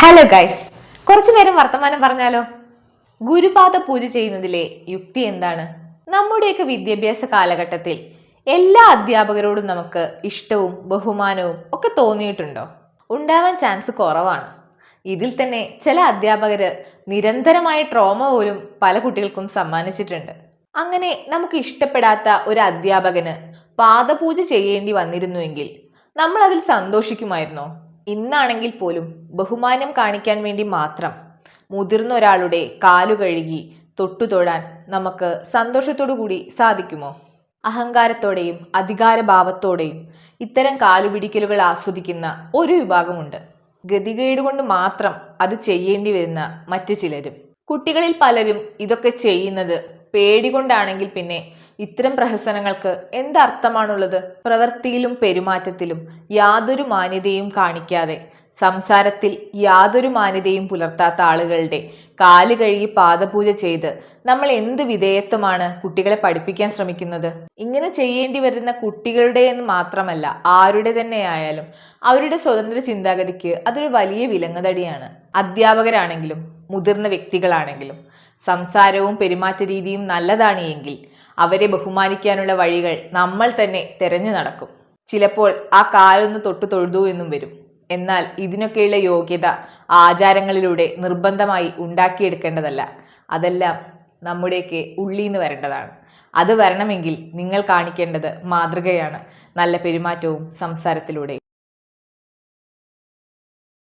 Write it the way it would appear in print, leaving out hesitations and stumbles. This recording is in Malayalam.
ഹലോ ഗൈസ്, കുറച്ചു നേരം വർത്തമാനം പറഞ്ഞാലോ? ഗുരുപാദ പൂജ ചെയ്യുന്നതിലെ യുക്തി എന്താണ്? നമ്മുടെയൊക്കെ വിദ്യാഭ്യാസ കാലഘട്ടത്തിൽ എല്ലാ അധ്യാപകരോടും നമുക്ക് ഇഷ്ടവും ബഹുമാനവും ഒക്കെ തോന്നിയിട്ടുണ്ടോ? ഉണ്ടാവാൻ ചാൻസ് കുറവാണ്. ഇതിൽ തന്നെ ചില അധ്യാപകര് നിരന്തരമായ ട്രോമ പോലും പല കുട്ടികൾക്കും സമ്മാനിച്ചിട്ടുണ്ട്. അങ്ങനെ നമുക്ക് ഇഷ്ടപ്പെടാത്ത ഒരു അധ്യാപകന് പാദപൂജ ചെയ്യേണ്ടി വന്നിരുന്നുവെങ്കിൽ നമ്മൾ അതിൽ സന്തോഷിക്കുമായിരുന്നോ? ഇന്നാണെങ്കിൽ പോലും ബഹുമാനം കാണിക്കാൻ വേണ്ടി മാത്രം മുതിർന്ന ഒരാളുടെ കാലു കഴുകി തൊട്ടുതൊഴാൻ നമുക്ക് സന്തോഷത്തോടു കൂടി സാധിക്കുമോ? അഹങ്കാരത്തോടെയും അധികാരഭാവത്തോടെയും ഇത്തരം കാലുപിടിക്കലുകൾ ആസ്വദിക്കുന്ന ഒരു വിഭാഗമുണ്ട്. ഗതികേട് കൊണ്ട് മാത്രം അത് ചെയ്യേണ്ടി വരുന്ന മറ്റു ചിലരും. കുട്ടികളിൽ പലരും ഇതൊക്കെ ചെയ്യുന്നത് പേടികൊണ്ടാണെങ്കിൽ പിന്നെ ഇത്തരം പ്രഹസനങ്ങൾക്ക് എന്തർത്ഥമാണുള്ളത്? പ്രവൃത്തിയിലും പെരുമാറ്റത്തിലും യാതൊരു മാന്യതയും കാണിക്കാതെ, സംസാരത്തിൽ യാതൊരു മാന്യതയും പുലർത്താത്ത ആളുകളുടെ കാല് കഴുകി പാദപൂജ ചെയ്ത് നമ്മൾ എന്ത് വിധേയത്വമാണ് കുട്ടികളെ പഠിപ്പിക്കാൻ ശ്രമിക്കുന്നത്? ഇങ്ങനെ ചെയ്യേണ്ടി വരുന്ന കുട്ടികളുടെ എന്ന് മാത്രമല്ല, ആരുടെ തന്നെ ആയാലും അവരുടെ സ്വതന്ത്ര ചിന്താഗതിക്ക് അതൊരു വലിയ വിലങ്ങുതടിയാണ്. അധ്യാപകരാണെങ്കിലും മുതിർന്ന വ്യക്തികളാണെങ്കിലും സംസാരവും പെരുമാറ്റ രീതിയും നല്ലതാണ് എങ്കിൽ അവരെ ബഹുമാനിക്കാനുള്ള വഴികൾ നമ്മൾ തന്നെ തിരഞ്ഞു നടക്കും. ചിലപ്പോൾ ആ കാലൊന്ന് തൊട്ടു തൊഴുതു എന്നും വരും. എന്നാൽ ഇതിനൊക്കെയുള്ള യോഗ്യത ആചാരങ്ങളിലൂടെ നിർബന്ധമായി ഉണ്ടാക്കിയെടുക്കേണ്ടതല്ല. അതെല്ലാം നമ്മുടെയൊക്കെ ഉള്ളിന്ന് വരേണ്ടതാണ്. അത് വരണമെങ്കിൽ നിങ്ങൾ കാണിക്കേണ്ടത് മാതൃകയാണ്, നല്ല പെരുമാറ്റവും സംസാരത്തിലൂടെയും.